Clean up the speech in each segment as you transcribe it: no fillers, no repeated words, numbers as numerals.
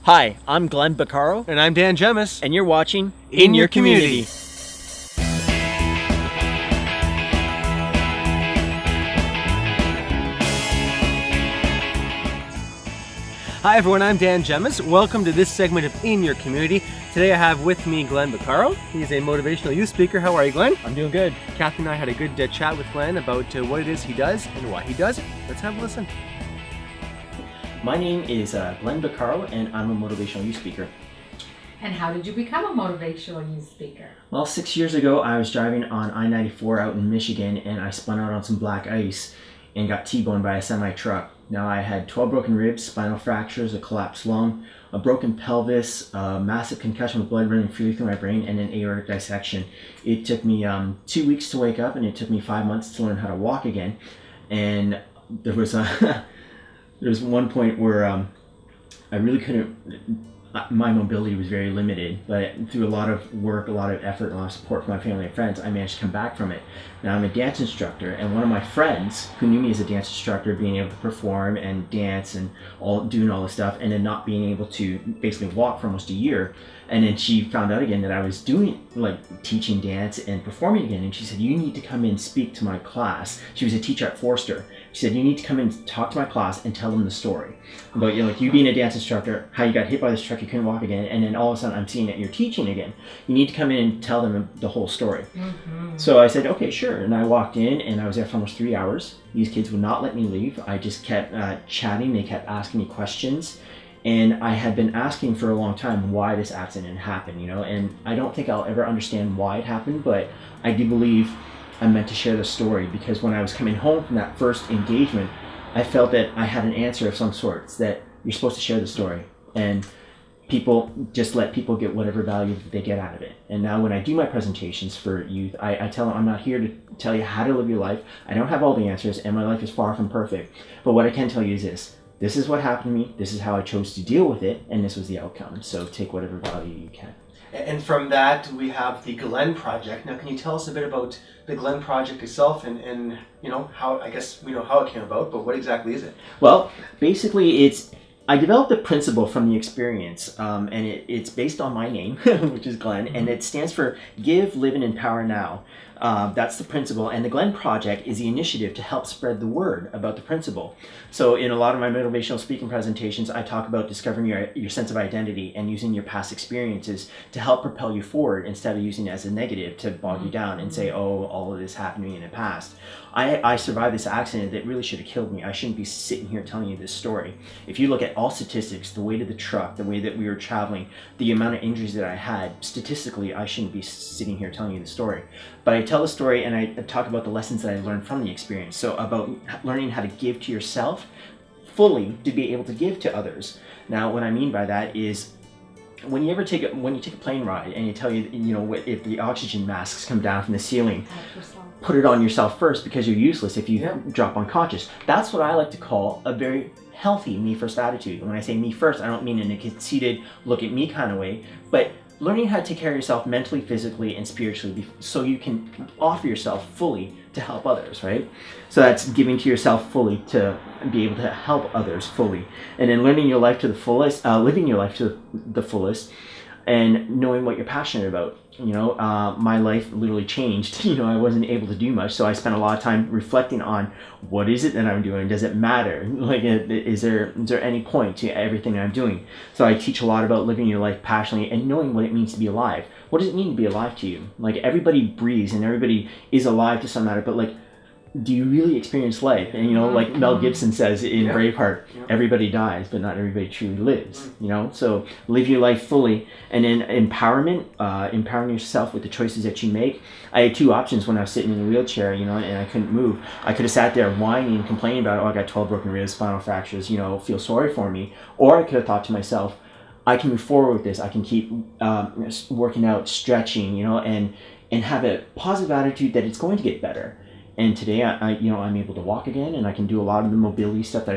Hi, I'm Glen Bacarro, And I'm Dan Gemus. and you're watching In Your Community. Hi everyone, I'm Dan Gemus. Welcome to this segment of In Your Community. Today I have with me Glen Bacarro. He's a motivational youth speaker. How are you, Glen? I'm doing good. Kathy and I had a good chat with Glen about what it is he does and why he does it. Let's have a listen. My name is Glen Bacarro, and I'm a motivational youth speaker. And how did you become a motivational youth speaker? Well, 6 years ago, I was driving on I-94 out in Michigan, and I spun out on some black ice and got T-boned by a semi-truck. Now, I had 12 broken ribs, spinal fractures, a collapsed lung, a broken pelvis, a massive concussion with blood running freely through my brain, and an aortic dissection. It took me 2 weeks to wake up, and it took me 5 months to learn how to walk again. And there was there was one point where I really couldn't. My mobility was very limited, but through a lot of work, a lot of effort, and a lot of support from my family and friends, I managed to come back from it. Now I'm a dance instructor, and one of my friends who knew me as a dance instructor, being able to perform and dance and doing all this stuff, and then not being able to basically walk for almost a year, and then she found out again that I was doing teaching dance and performing again, and she said, "You need to come in and speak to my class." She was a teacher at Forster. She said, "You need to come in and talk to my class and tell them the story about you being a dance instructor, how you got hit by this truck, you couldn't walk again, and then all of a sudden I'm seeing that you're teaching again. You need to come in and tell them the whole story." Mm-hmm. So I said, "Okay, sure." And I walked in, and I was there for almost 3 hours. These kids would not let me leave. I just kept chatting. They kept asking me questions. And I had been asking for a long time why this accident happened, and I don't think I'll ever understand why it happened, but I do believe I'm meant to share the story, because when I was coming home from that first engagement, I felt that I had an answer of some sort. It's that you're supposed to share the story, and just let people get whatever value they get out of it. And now when I do my presentations for youth, I tell them I'm not here to tell you how to live your life. I don't have all the answers, and my life is far from perfect. But what I can tell you is this. This is what happened to me, this is how I chose to deal with it, and this was the outcome. So take whatever value you can. And from that, we have the Glen Project. Now, can you tell us a bit about the Glen Project itself and how, I guess we know how it came about, but what exactly is it? Well, basically I developed a principle from the experience, and it's based on my name, which is Glen, and it stands for Give, Live, and Empower Now. That's the principle, and the Glen Project is the initiative to help spread the word about the principle. So in a lot of my motivational speaking presentations, I talk about discovering your sense of identity and using your past experiences to help propel you forward, instead of using it as a negative to bog you down and say, "Oh, all of this happened to me in the past." I survived this accident that really should have killed me. I shouldn't be sitting here telling you this story. If you look at all statistics, the weight of the truck, the way that we were traveling, the amount of injuries that I had, statistically, I shouldn't be sitting here telling you the story. But I tell the story, and I talk about the lessons that I learned from the experience. So about learning how to give to yourself fully to be able to give to others. Now, what I mean by that is, when you take a plane ride and you tell you, if the oxygen masks come down from the ceiling, put it on yourself first, because you're useless if you drop unconscious. That's what I like to call a very healthy me first attitude. When I say me first, I don't mean in a conceited look at me kind of way, but learning how to take care of yourself mentally, physically, and spiritually, so you can offer yourself fully to help others, right? So that's giving to yourself fully to be able to help others fully. And then learning your life to the fullest, living your life to the fullest, and knowing what you're passionate about. My life literally changed. I wasn't able to do much, so I spent a lot of time reflecting on what is it that I'm doing. Does it matter? Is there any point to everything I'm doing? So I teach a lot about living your life passionately and knowing what it means to be alive. What does it mean to be alive to you? Everybody breathes and everybody is alive to some matter, but do you really experience life? And like Mel Gibson says in Braveheart, everybody dies, but not everybody truly lives. So live your life fully. And then empowering yourself with the choices that you make. I had two options when I was sitting in a wheelchair, and I couldn't move. I could have sat there whining and complaining about, I got 12 broken ribs, spinal fractures, feel sorry for me. Or I could have thought to myself, I can move forward with this. I can keep working out, stretching, and have a positive attitude that it's going to get better. And today, I'm able to walk again, and I can do a lot of the mobility stuff that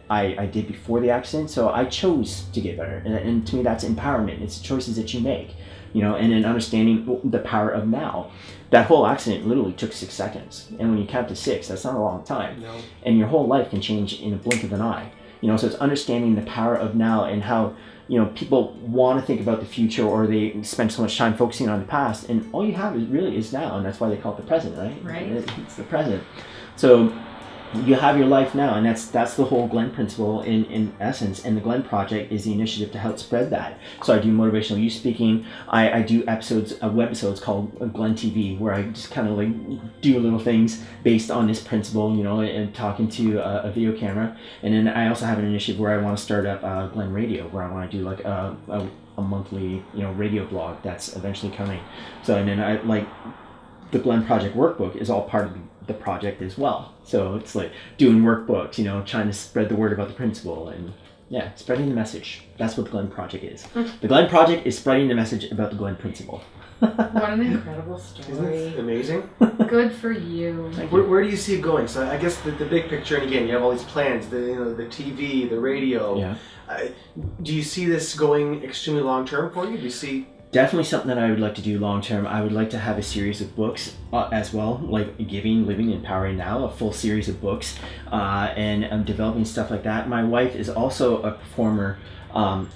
I did before the accident. So I chose to get better, and to me, that's empowerment. It's choices that you make, and then understanding the power of now. That whole accident literally took 6 seconds, and when you count to 6, that's not a long time. No. And your whole life can change in a blink of an eye. So it's understanding the power of now and how, people want to think about the future, or they spend so much time focusing on the past, and all you have is now, and that's why they call it the present, right? Right. It's the present. So you have your life now, and that's the whole Glen principle in essence. And the Glen Project is the initiative to help spread that. So I do motivational youth speaking. I do webisodes called Glen TV, where I just kind of like do little things based on this principle, and talking to a video camera. And then I also have an initiative where I want to start up Glen Radio, where I want to do like a monthly radio blog that's eventually coming. So, and then I like the Glen Project workbook is all part of the project as well. So it's like doing workbooks, trying to spread the word about the principle, and spreading the message. That's what the Glen Project is. The Glen Project is spreading the message about the Glen principle. What an incredible Isn't story. it amazing? Good for you. Where do you see it going? So I guess the big picture, and again, you have all these plans, the TV, the radio. Yeah. Do you see this going extremely long term for you? Do you see... Definitely something that I would like to do long term. I would like to have a series of books as well, like Giving, Living, Empowering Now, a full series of books, and I'm developing stuff like that. My wife is also a performer,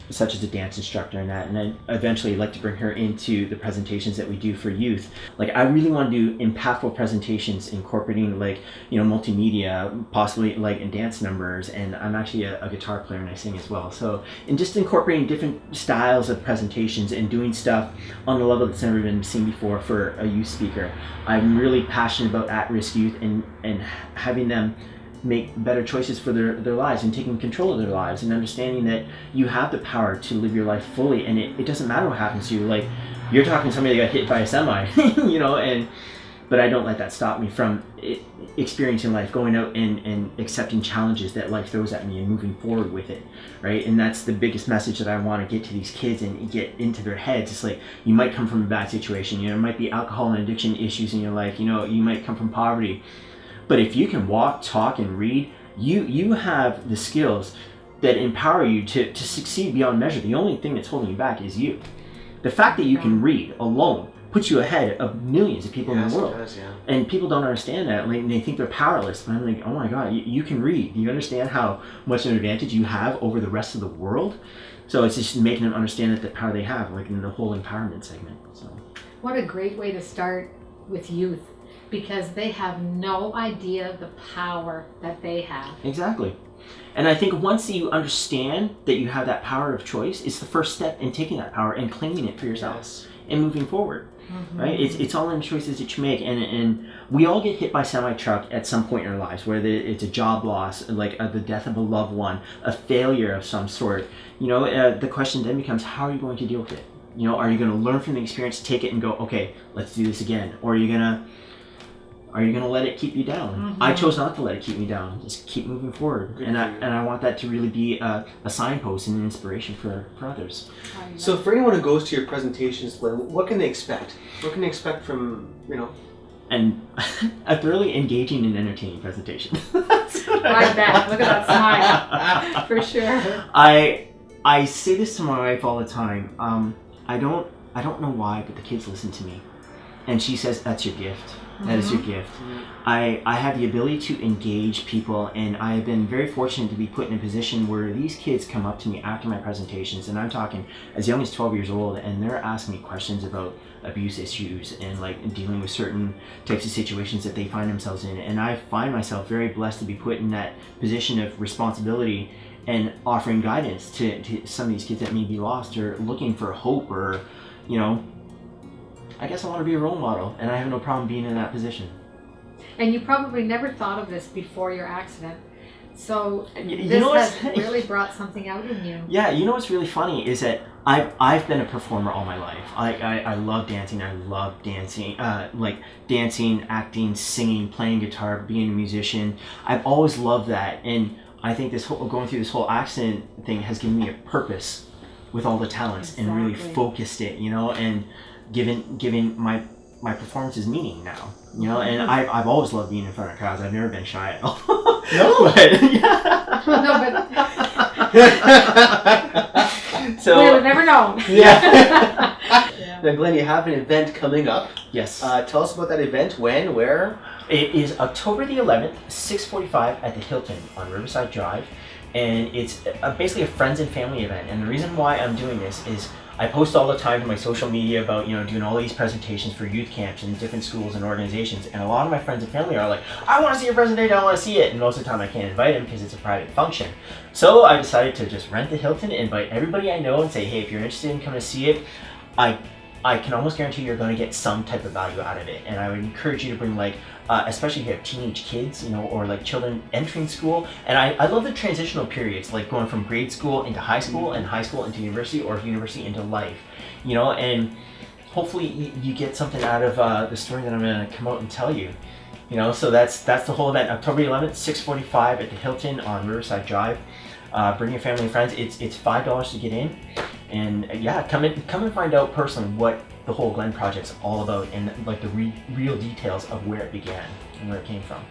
such as a dance instructor and that, and I eventually like to bring her into the presentations that we do for youth. Like, I really want to do impactful presentations incorporating like, multimedia, possibly like in dance numbers, and I'm actually a guitar player and I sing as well. So, and just incorporating different styles of presentations and doing stuff on a level that's never been seen before for a youth speaker. I'm really passionate about at-risk youth and having them make better choices for their lives and taking control of their lives, and understanding that you have the power to live your life fully, and it doesn't matter what happens to you. Like, you're talking to somebody that got hit by a semi, but I don't let that stop me from experiencing life, going out and accepting challenges that life throws at me and moving forward with it, right? And that's the biggest message that I want to get to these kids and get into their heads. It's like, you might come from a bad situation, there might be alcohol and addiction issues in your life, you might come from poverty. But if you can walk, talk, and read, you have the skills that empower you to succeed beyond measure. The only thing that's holding you back is you. The fact that you can read alone puts you ahead of millions of people in the world. It does, yeah. And people don't understand that. Like, they think they're powerless. But I'm like, oh my God, you can read. You understand how much an advantage you have over the rest of the world? So it's just making them understand that the power they have, like in the whole empowerment segment. So, What a great way to start with youth, because they have no idea the power that they have. Exactly. And I think once you understand that you have that power of choice, it's the first step in taking that power and claiming it for yourself. Yes. And moving forward. Right? It's all in the choices that you make, and we all get hit by semi-truck at some point in our lives, whether it's a job loss, like the death of a loved one, a failure of some sort. The question then becomes, how are you going to deal with it? Are you going to learn from the experience, take it and go, okay, let's do this again? Or are you going to let it keep you down? I chose not to let it keep me down. Just keep moving forward. And I want that to really be a signpost and an inspiration for others. So for anyone who goes to your presentations, Glen, what can they expect? What can they expect from, And a thoroughly engaging and entertaining presentation. I bet. Look at that smile. For sure. I say this to my wife all the time. I don't know why, but the kids listen to me. And she says, that's your gift. That is your gift. I have the ability to engage people, and I have been very fortunate to be put in a position where these kids come up to me after my presentations, and I'm talking as young as 12 years old, and they're asking me questions about abuse issues and like dealing with certain types of situations that they find themselves in. And I find myself very blessed to be put in that position of responsibility and offering guidance to some of these kids that may be lost or looking for hope, or I guess I want to be a role model, and I have no problem being in that position. And you probably never thought of this before your accident. So You this know what's- has really brought something out in you. Yeah, what's really funny is that I've been a performer all my life. I love dancing. I love dancing, like dancing, acting, singing, playing guitar, being a musician. I've always loved that, and I think going through this whole accident thing has given me a purpose with all the talents and really focused it, and given my performances meaning now, and I've always loved being in front of crowds. I've never been shy at all. No, but, yeah. No, but So we would never know. Yeah. Now, Glen, you have an event coming up. yes, Tell us about that event. When, where? it is October the 11th, 6:45 at the Hilton on Riverside Drive. and it's basically a friends and family event. And the reason why I'm doing this is I post all the time to my social media about, doing all these presentations for youth camps and different schools and organizations. And a lot of my friends and family are like, I want to see your presentation, I want to see it. And most of the time I can't invite them because it's a private function. So I decided to just rent the Hilton, invite everybody I know and say, hey, if you're interested in coming to see it, I can almost guarantee you're going to get some type of value out of it. And I would encourage you to bring especially if you have teenage kids, or like children entering school. And I love the transitional periods, like going from grade school into high school and high school into university, or university into life, and hopefully you get something out of the story that I'm going to come out and tell you. So that's the whole event. October 11th, 6:45 at the Hilton on Riverside Drive. Bring your family and friends. It's $5 to get in, and come and find out personally what the whole Glen project's all about, and like the real details of where it began and where it came from.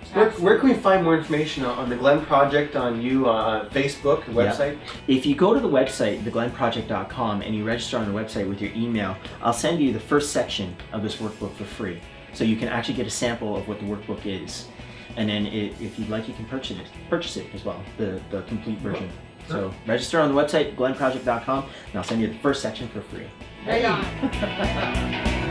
Where can we find more information on the Glen project, on you, Facebook, website? If you go to the website, theglenproject.com, and you register on the website with your email, I'll send you the first section of this workbook for free, so you can actually get a sample of what the workbook is. And then if you'd like, you can purchase it as well, the complete version. So register on the website, glenproject.com, and I'll send you the first section for free. Right on.